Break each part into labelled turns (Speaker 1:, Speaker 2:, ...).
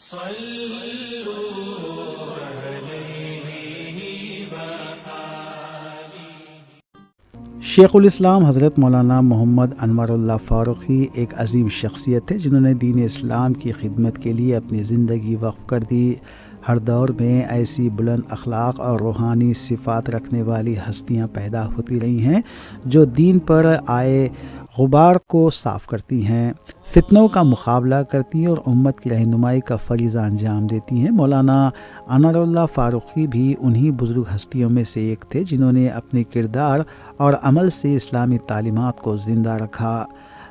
Speaker 1: شیخ الاسلام حضرت مولانا محمد انواراللہ فاروقی ایک عظیم شخصیت تھے جنہوں نے دین اسلام کی خدمت کے لیے اپنی زندگی وقف کر دی۔ ہر دور میں ایسی بلند اخلاق اور روحانی صفات رکھنے والی ہستیاں پیدا ہوتی رہی ہیں جو دین پر آئے غبار کو صاف کرتی ہیں، فتنوں کا مقابلہ کرتی ہیں اور امت کی رہنمائی کا فریضہ انجام دیتی ہیں۔ مولانا انواراللہ فاروقی بھی انہی بزرگ ہستیوں میں سے ایک تھے جنہوں نے اپنے کردار اور عمل سے اسلامی تعلیمات کو زندہ رکھا۔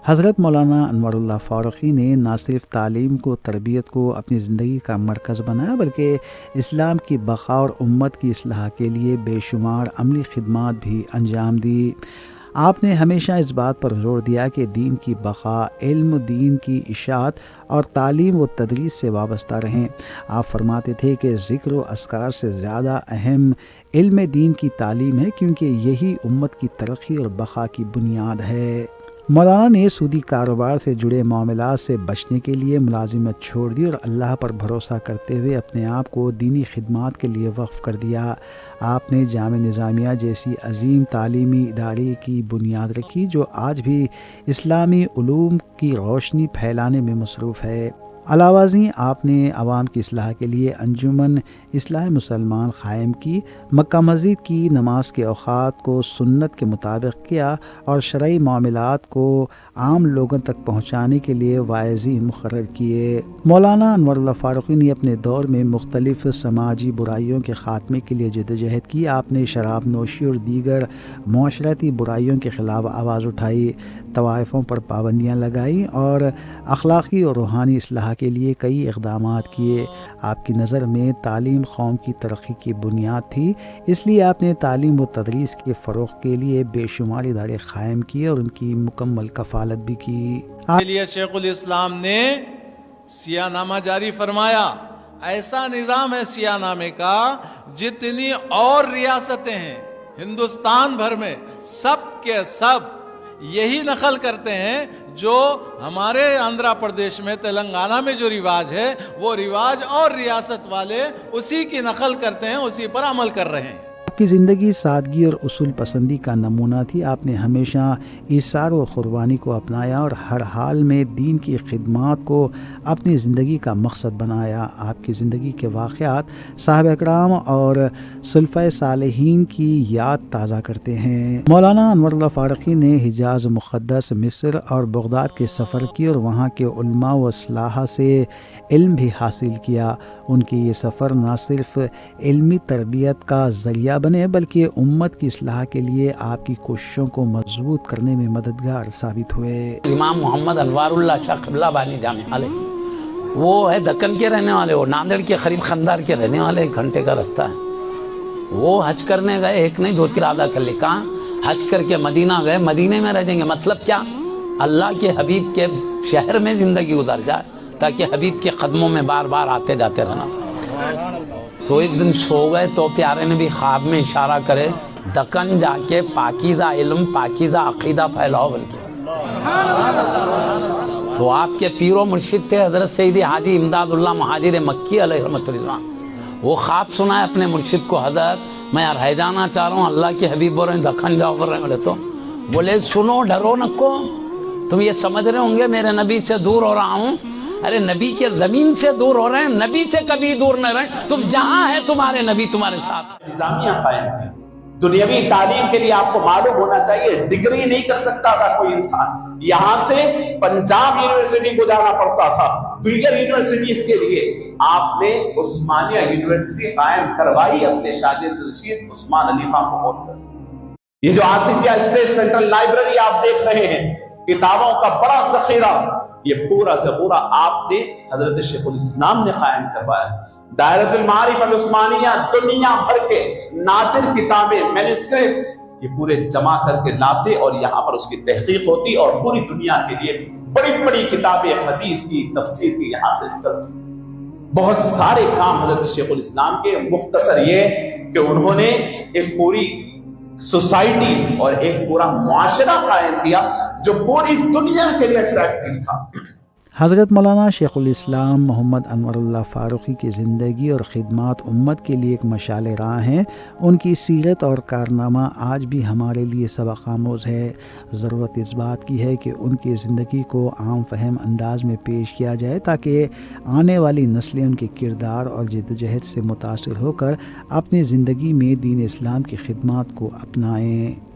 Speaker 1: حضرت مولانا انواراللہ فاروقی نے نہ صرف تعلیم کو، تربیت کو اپنی زندگی کا مرکز بنایا بلکہ اسلام کی بقا اور امت کی اصلاح کے لیے بے شمار عملی خدمات بھی انجام دی۔ آپ نے ہمیشہ اس بات پر زور دیا کہ دین کی بقا علم، دین کی اشاعت اور تعلیم و تدریس سے وابستہ رہیں۔ آپ فرماتے تھے کہ ذکر و اذکار سے زیادہ اہم علم دین کی تعلیم ہے، کیونکہ یہی امت کی ترقی اور بقا کی بنیاد ہے۔ مولانا نے سودی کاروبار سے جڑے معاملات سے بچنے کے لیے ملازمت چھوڑ دی اور اللہ پر بھروسہ کرتے ہوئے اپنے آپ کو دینی خدمات کے لیے وقف کر دیا۔ آپ نے جامعہ نظامیہ جیسی عظیم تعلیمی ادارے کی بنیاد رکھی جو آج بھی اسلامی علوم کی روشنی پھیلانے میں مصروف ہے۔ علاوہ ازیں آپ نے عوام کی اصلاح کے لیے انجمن اصلاح مسلمان قائم کی، مکہ مسجد کی نماز کے اوقات کو سنت کے مطابق کیا اور شرعی معاملات کو عام لوگوں تک پہنچانے کے لیے واعظین مقرر کیے۔ مولانا انواراللہ فاروقی نے اپنے دور میں مختلف سماجی برائیوں کے خاتمے کے لیے جدوجہد کی۔ آپ نے شراب نوشی اور دیگر معاشرتی برائیوں کے خلاف آواز اٹھائی، طوائفوں پر پابندیاں لگائیں اور اخلاقی اور روحانی اصلاح کے لیے کئی اقدامات کیے۔ آپ کی نظر میں تعلیم قوم کی ترقی کی بنیاد تھی، اس لیے آپ نے تعلیم و تدریس کے فروغ کے لیے بے شمار ادارے قائم کیے اور ان کی مکمل کفالت بھی کی۔
Speaker 2: کے لیے شیخ الاسلام نے سیاہ نامہ جاری فرمایا۔ ایسا نظام ہے سیاہ نامے کا، جتنی اور ریاستیں ہیں ہندوستان بھر میں سب کے سب یہی نقل کرتے ہیں۔ جو ہمارے آندھرا پردیش میں، تلنگانہ میں جو رواج ہے، وہ رواج اور ریاست والے اسی کی نقل کرتے ہیں، اسی پر عمل کر رہے ہیں۔
Speaker 1: آپ کی زندگی سادگی اور اصول پسندی کا نمونہ تھی۔ آپ نے ہمیشہ ایثار و قربانی کو اپنایا اور ہر حال میں دین کی خدمات کو اپنی زندگی کا مقصد بنایا۔ آپ کی زندگی کے واقعات صحابہ اکرام اور سلفۂ صالحین کی یاد تازہ کرتے ہیں۔ مولانا انواراللہ فاروقی نے حجاز مقدس، مصر اور بغداد کے سفر کی اور وہاں کے علماء و اصلاح سے علم بھی حاصل کیا۔ ان کے یہ سفر نہ صرف علمی تربیت کا ذریعہ بنے بلکہ امت کی اصلاح کے لیے آپ کی کوششوں کو مضبوط کرنے میں مددگار ثابت ہوئے۔
Speaker 3: امام محمد انوار اللہ شاہ قبلہ بانی جامع والے، وہ ہے دکن کے رہنے والے، وہ ناندیڑ کے قریب خندار کے رہنے والے، 1 گھنٹے کا رستہ ہے۔ وہ حج کرنے گئے، ایک نہیں 2 ارادہ کر لے، کہاں حج کر کے مدینہ گئے، مدینے میں رہ جائیں گے، مطلب کیا؟ اللہ کے حبیب کے شہر میں زندگی گزار جائے تاکہ حبیب کے قدموں میں بار بار آتے جاتے رہنا۔ تو ایک دن سو گئے تو پیارے نے بھی خواب میں اشارہ کرے، دکن جا کے پاکیزہ علم، پاکیزہ عقیدہ پھیلاؤ بلکہ۔ تو آپ کے پیر و مرشد تھے حضرت سیدی حاجی امداد اللہ مہاجر مکی علیہ رحمۃ اللہ۔ وہ خواب سنا ہے اپنے مرشد کو، حضرت میں رہ جانا چاہ رہا ہوں، اللہ کے حبیب بول رہے ہیں دکن جاؤ کر رہے ہیں۔ بولے تو بولے سنو، ڈرو نکو، تم یہ سمجھ رہے ہوں گے میرے نبی سے دور ہو رہا ہوں، ارے نبی کے زمین سے دور ہو رہے ہیں، نبی سے کبھی دور نہ رہیں، تم جہاں ہے تمہارے نبی تمہارے ساتھ۔
Speaker 4: نظامیہ قائم کی، دنیاوی تعلیم کے لیے آپ کو معلوم ہونا چاہیے ڈگری نہیں کر سکتا تھا کوئی انسان، یہاں سے پنجاب یونیورسٹی کو جانا پڑتا تھا، دیگر یونیورسٹیز کے لیے آپ نے عثمانیہ یونیورسٹی قائم کروائی اپنے شاگرد رشید عثمان علی خان کو بول کر۔ یہ جو آصفیہ اسٹیٹ سینٹرل لائبریری آپ دیکھ رہے ہیں، کتابوں کا بڑا ذخیرہ، یہ پورا پورا آپ نے حضرت شیخ الاسلام نے قائم کروایا۔ دائرۃ المعارف العثمانیہ دنیا بھر کے نادر کتابیں، مینuscripts، یہ پورے جمع کر کے لاتے اور یہاں پر اس کی تحقیق ہوتی اور پوری دنیا کے لیے بڑی بڑی کتابیں حدیث کی، تفسیر کی یہاں سے نکلتی۔ بہت سارے کام حضرت شیخ الاسلام کے، مختصر یہ کہ انہوں نے ایک پوری سوسائٹی اور ایک پورا معاشرہ قائم کیا جو پوری دنیا کے لیے اٹریکٹیو تھا۔
Speaker 1: حضرت مولانا شیخ الاسلام محمد انور اللہ فاروقی کی زندگی اور خدمات امت کے لیے ایک مشعل راہ ہیں۔ ان کی سیرت اور کارنامہ آج بھی ہمارے لیے سبق آموز ہے۔ ضرورت اس بات کی ہے کہ ان کی زندگی کو عام فہم انداز میں پیش کیا جائے تاکہ آنے والی نسلیں ان کے کردار اور جدوجہد سے متاثر ہو کر اپنی زندگی میں دین اسلام کی خدمات کو اپنائیں۔